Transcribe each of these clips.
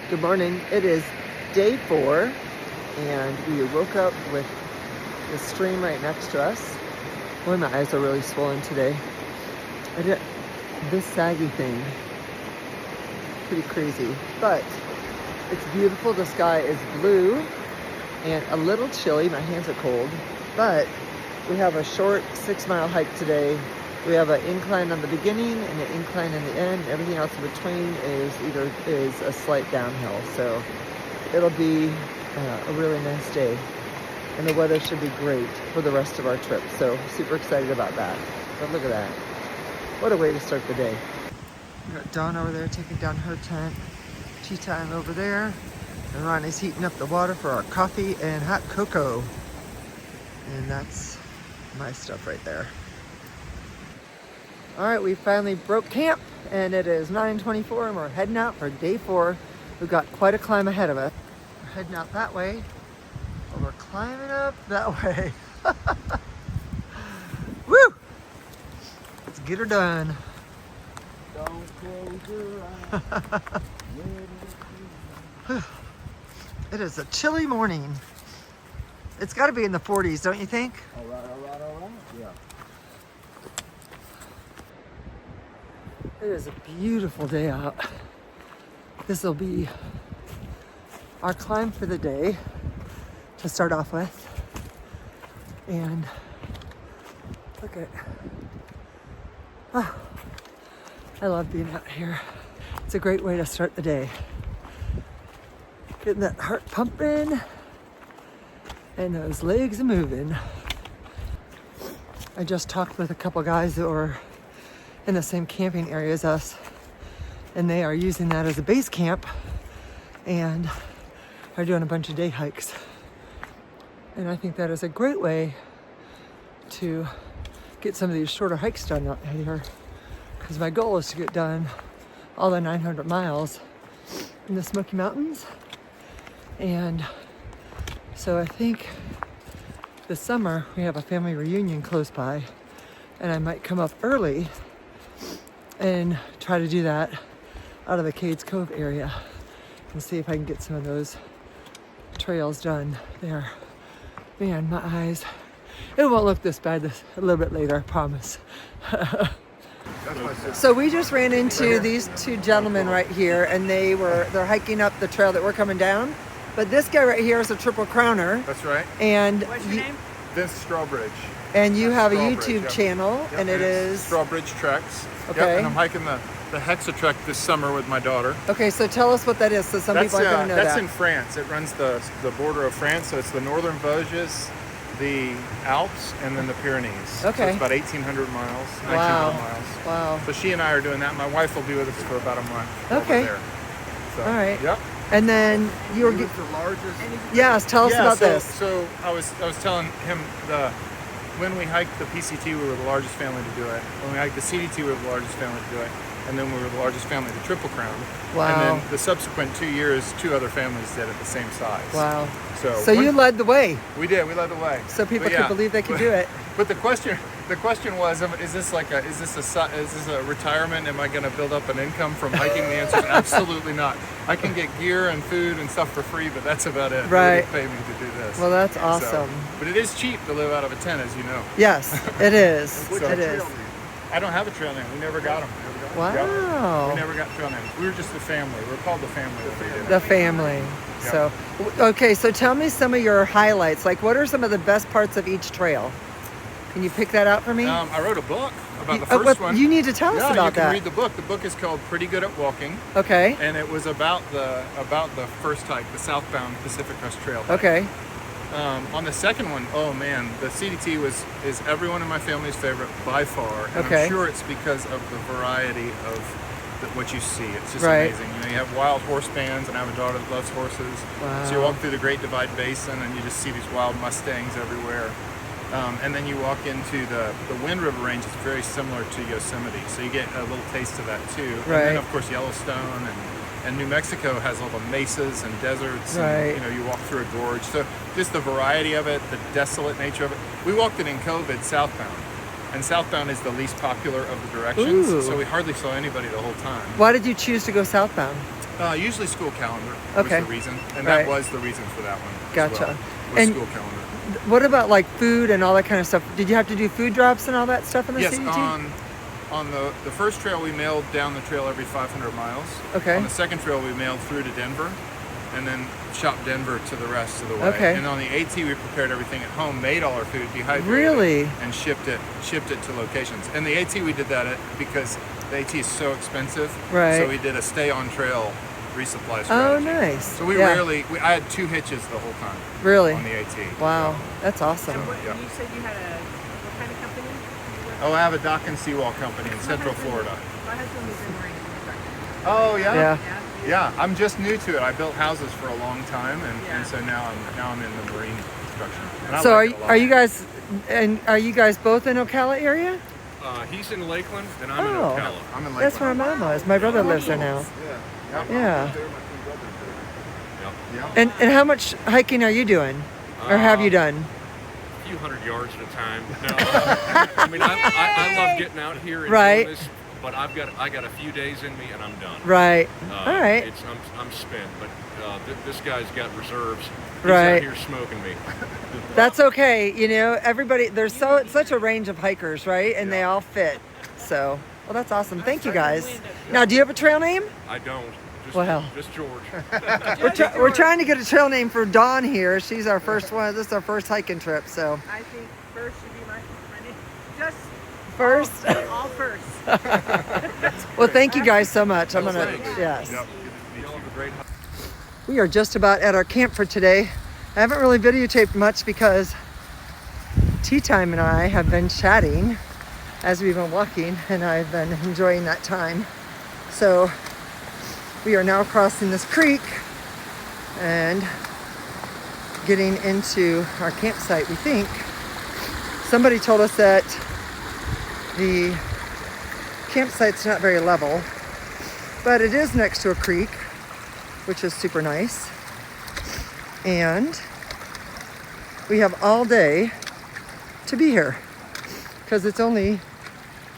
Good morning. It is day 4, and we woke up with the stream right next to us. Boy, my eyes are really swollen today. This saggy thing, pretty crazy, but it's beautiful. The sky is blue and a little chilly. My hands are cold, but we have a short 6-mile hike today. We have an incline on the beginning and an incline in the end. Everything else in between is a slight downhill. So it'll be a really nice day. And the weather should be great for the rest of our trip. So super excited about that. But look at that. What a way to start the day. We got Dawn over there taking down her tent. Tea time over there. And Ronnie's heating up the water for our coffee and hot cocoa. And that's my stuff right there. All right, we finally broke camp, and it is 9:24, and we're heading out for day 4. We've got quite a climb ahead of us. We're heading out that way, but we're climbing up that way. Woo! Let's get her done. Don't close your eyes. It is a chilly morning. It's got to be in the 40s, don't you think? All right. Yeah. It is a beautiful day out. This will be our climb for the day to start off with. And look at, I love being out here. It's a great way to start the day. Getting that heart pumping and those legs moving. I just talked with a couple guys that were in the same camping area as us, and they are using that as a base camp and are doing a bunch of day hikes. And I think that is a great way to get some of these shorter hikes done out here, because my goal is to get done all the 900 miles in the Smoky Mountains. And so I think this summer we have a family reunion close by, and I might come up early and try to do that out of the Cades Cove area and see if I can get some of those trails done there. Man, my eyes, it won't look this bad a little bit later, I promise. So we just ran into these two gentlemen right here, and they're hiking up the trail that we're coming down. But this guy right here is a Triple Crowner. That's right. And what's your name? Vince Strawbridge. And you have a Strawbridge, YouTube yep. channel, Yep, and it is Strawbridge Treks. Okay. Yep, and I'm hiking the Hexa Trek this summer with my daughter. Okay, so tell us what that is, so some people aren't going to know that's that. in France. It runs the border of France, so it's the northern Vosges, the Alps, and then the Pyrenees. Okay. So it's about 1,800 miles, 1,900 Wow. miles. Wow. So she and I are doing that. My wife will be with us for about a month. Okay. Over there. So, All right. Yep. And then you were... the largest. Yes, tell us about this. So I was telling him when we hiked the PCT, we were the largest family to do it. When we hiked the CDT, we were the largest family to do it. And then we were the largest family to Triple Crown. Wow. And then the subsequent 2 years, 2 other families did it the same size. Wow. So you led the way. We did. We led the way. So people But could believe they could do it. But the question was, is this a retirement? Am I going to build up an income from hiking? The answer is absolutely not. I can get gear and food and stuff for free, but that's about it. Right. They pay me to do this. Well, that's awesome. But it is cheap to live out of a tent, as you know. Yes, it is. So- It is. I don't have a trail name. We never got them. Wow. We never got trail names. We were just the family. We're called the family. The family. So, okay, so tell me some of your highlights. Like, what are some of the best parts of each trail? Can you pick that out for me? I wrote a book about the first one. You need to tell us about you can that. read the book. The book is called Pretty Good at Walking. Okay. And it was about the first hike, the southbound Pacific Crest Trail hike. Okay. On the second one, oh man, the CDT is everyone in my family's favorite by far. And Okay. I'm sure it's because of the variety of what you see. It's just Right. amazing. You know, you have wild horse bands, and I have a daughter that loves horses. Wow. So you walk through the Great Divide Basin, and you just see these wild Mustangs everywhere. And then you walk into the Wind River Range. It's very similar to Yosemite, so you get a little taste of that too. Right. And then of course Yellowstone and New Mexico has all the mesas and deserts. Right. And, you walk through a gorge. So just the variety of it, the desolate nature of it. We walked it in COVID southbound, and southbound is the least popular of the directions. Ooh. So we hardly saw anybody the whole time. Why did you choose to go southbound? Usually school calendar Okay. was the reason, and Right. that was the reason for that one. as Gotcha. well, was And- school calendar. What about like food and all that kind of stuff? Did you have to do food drops and all that stuff in the Yes, CUT? on the first trail we mailed down the trail every 500 miles. Okay. On the second trail we mailed through to Denver, and then shopped Denver to the rest of the way. Okay. And on the AT we prepared everything at home, made all our food, dehydrated Really? it, and shipped it to locations. And the AT we did that because the AT is so expensive. Right. So we did a stay on trail resupply strategy. Oh, nice. So we Yeah. I had 2 hitches the whole time Really? on the AT. Wow, that's awesome. And what, Yeah. you said you had what kind of company? Oh, I have a dock and seawall company in Central Florida. My husband was in marine construction. Oh yeah. Yeah. Yeah, I'm just new to it. I built houses for a long time, Yeah. and so now I'm in the marine construction. And I So like it a lot. are you guys both in Ocala area? He's in Lakeland, and I'm in Oh. Ocala. I'm in That's where Lakeland. my mom was. My brother lives there now. Yeah. Yeah. Yep. Yeah. And how much hiking are you doing? Or have you done? A few hundred yards at a time. No, I mean I love getting out here and Right. doing this, but I got a few days in me, and I'm done. Right. All right. I'm spent, but this guy's got reserves. He's Right. out here smoking me. That's okay. You know, everybody, there's such a range of hikers, right? And they all fit. So, well, that's awesome. Thank you guys. Now, do you have a trail name? I don't. Just, Well. just George. We're trying to get a trail name for Dawn here. She's our first one. This is our first hiking trip. So, I think first should be my name. Just first. all first. Well, thank you guys so much. I'm Oh, gonna, thanks. yes. Yep. Y'all have a great We are just about at our camp for today. I haven't really videotaped much because Tea Time and I have been chatting as we've been walking, and I've been enjoying that time. So we are now crossing this creek and getting into our campsite, we think. Somebody told us that the campsite's not very level, but it is next to a creek, which is super nice. And we have all day to be here because it's only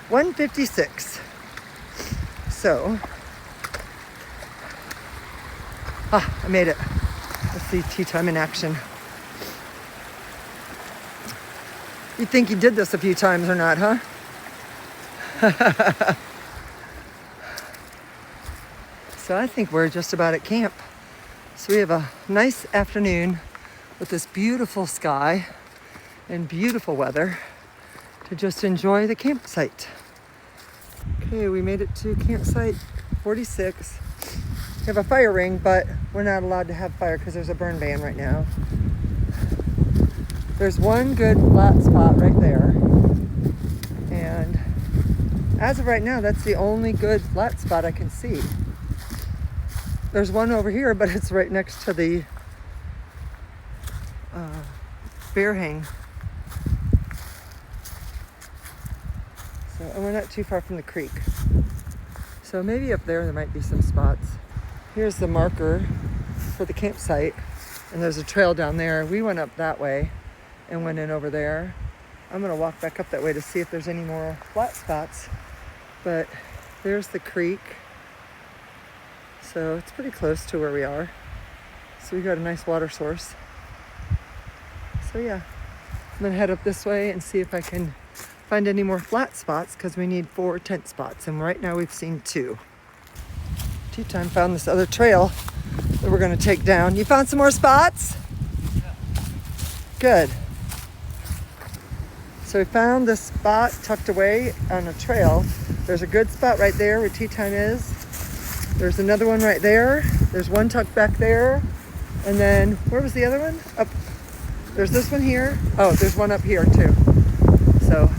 1:56. So, I made it. Let's see Tea Time in action. You'd think you did this a few times or not, huh? So I think we're just about at camp. So we have a nice afternoon with this beautiful sky and beautiful weather to just enjoy the campsite. Okay, we made it to campsite 46. We have a fire ring, but we're not allowed to have fire because there's a burn ban right now. There's one good flat spot right there. And as of right now, that's the only good flat spot I can see. There's one over here, but it's right next to the bear hang. So, and we're not too far from the creek. So maybe up there might be some spots. Here's the marker for the campsite, and there's a trail down there. We went up that way and went in over there. I'm gonna walk back up that way to see if there's any more flat spots. But there's the creek. So it's pretty close to where we are. So we got a nice water source. So yeah, I'm gonna head up this way and see if I can find any more flat spots because we need 4 tent spots, and right now we've seen 2. Tea Time found this other trail that we're gonna take down. You found some more spots? Good. So we found this spot tucked away on a trail. There's a good spot right there where Tea Time is. There's another one right there. There's one tucked back there. And then, where was the other one? Up. There's this one here. Oh, there's one up here too. So,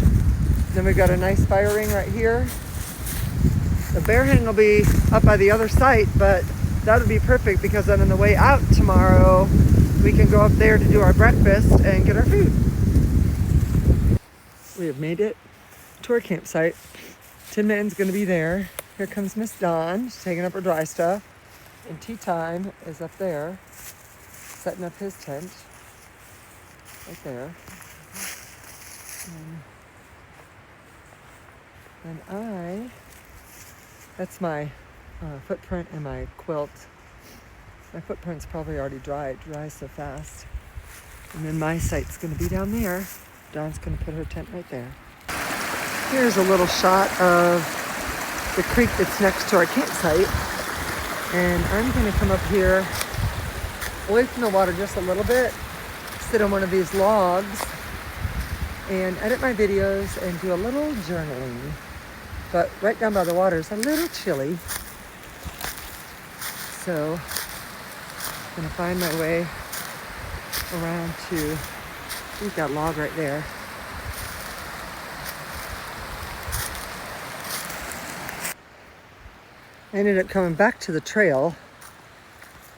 then we've got a nice fire ring right here. The bear hang will be up by the other site, but that'll be perfect because then on the way out tomorrow, we can go up there to do our breakfast and get our food. We have made it to our campsite. Tin Man's gonna be there. Here comes Miss Dawn. She's taking up her dry stuff. And Tea Time is up there, setting up his tent. Right there. And that's my footprint and my quilt. My footprint's probably already dry. It dries so fast. And then my site's going to be down there. Dawn's going to put her tent right there. Here's a little shot of the creek that's next to our campsite. And I'm going to come up here away from the water just a little bit, sit on one of these logs, and edit my videos and do a little journaling. But right down by the water is a little chilly. So I'm going to find my way around to, we've got a log right there. I ended up coming back to the trail,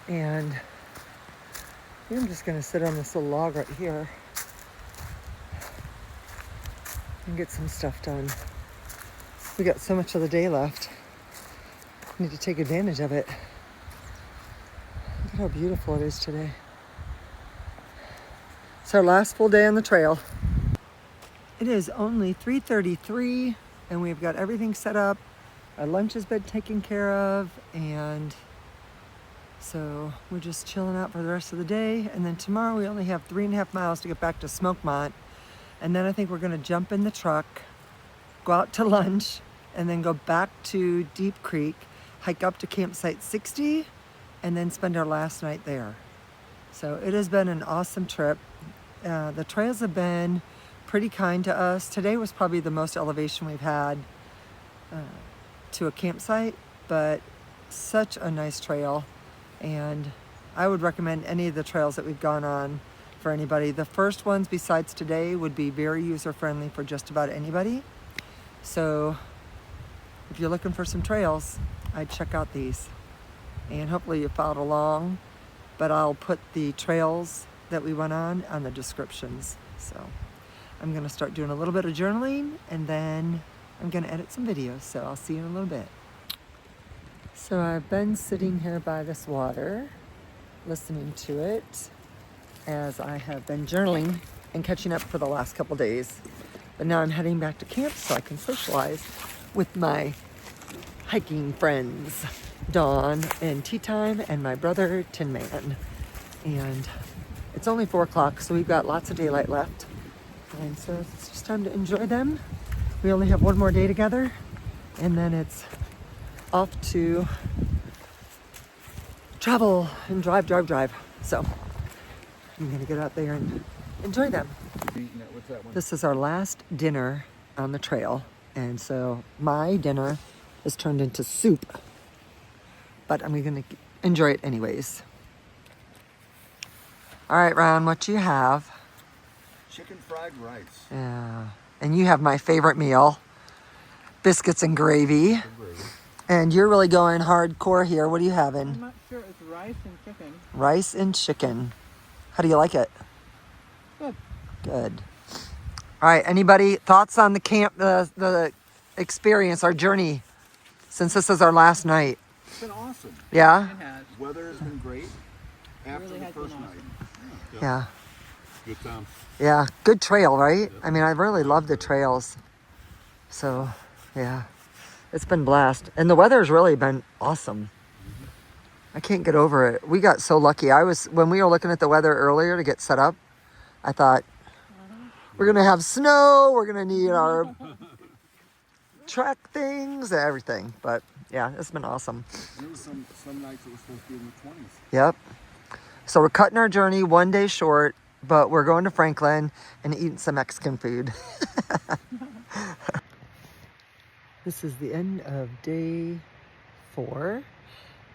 and I think I'm just going to sit on this little log right here and get some stuff done. We got so much of the day left. Need to take advantage of it. Look at how beautiful it is today. It's our last full day on the trail. It is only 3:33 and we've got everything set up. Our lunch has been taken care of, and so we're just chilling out for the rest of the day. And then tomorrow we only have 3.5 miles to get back to Smokemont. And then I think we're gonna jump in the truck, go out to lunch, and then go back to Deep Creek, hike up to campsite 60, and then spend our last night there. So it has been an awesome trip. The trails have been pretty kind to us. Today was probably the most elevation we've had to a campsite, but such a nice trail. And I would recommend any of the trails that we've gone on for anybody. The first ones besides today would be very user-friendly for just about anybody. So if you're looking for some trails, I'd check out these. And hopefully you followed along, but I'll put the trails that we went on the descriptions. So I'm gonna start doing a little bit of journaling, and then I'm gonna edit some videos. So I'll see you in a little bit. So I've been sitting here by this water, listening to it as I have been journaling and catching up for the last couple days. But now I'm heading back to camp so I can socialize with my hiking friends, Dawn and Tea Time, and my brother, Tin Man. And it's only 4 o'clock, so we've got lots of daylight left. And so it's just time to enjoy them. We only have one more day together, and then it's off to travel and drive. So I'm gonna get out there and enjoy them. This is our last dinner on the trail, and so my dinner is turned into soup, but I'm gonna enjoy it anyways. All right, Ron, what you have? Chicken fried rice. Yeah, and you have my favorite meal, biscuits and gravy. And you're really going hardcore here. What are you having? I'm not sure. It's rice and chicken. Rice and chicken. How do you like it? Good. Good. All right, anybody thoughts on the camp, the experience, our journey, since this is our last night? It's been awesome. Yeah? It has. Weather has been great after really the has first been night. awesome. Yeah. Good time. Yeah, good trail, right? I mean, I really love the trails. So, yeah, it's been blast. And the weather's really been awesome. I can't get over it. We got so lucky. When we were looking at the weather earlier to get set up, I thought, we're gonna have snow, we're gonna need our track things, everything. But yeah, it's been awesome. There was some nights it was supposed to be in the 20s. Yep. So we're cutting our journey one day short, but we're going to Franklin and eating some Mexican food. This is the end of day 4,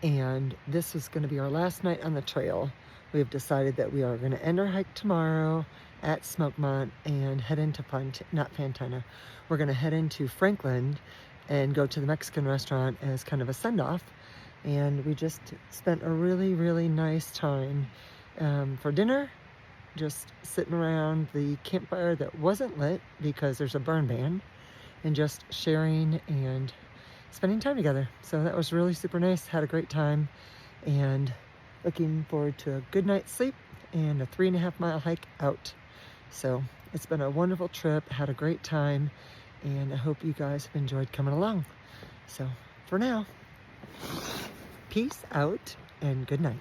and this is going to be our last night on the trail. We have decided that we are going to end our hike tomorrow at Smokemont and head into not Fantana. We're going to head into Franklin and go to the Mexican restaurant as kind of a send-off. And we just spent a really, really nice time for dinner, just sitting around the campfire that wasn't lit because there's a burn ban, and just sharing and spending time together. So that was really super nice. Had a great time, and looking forward to a good night's sleep and a 3.5 mile hike out. So it's been a wonderful trip, had a great time, and I hope you guys have enjoyed coming along. So for now, Peace out and good night.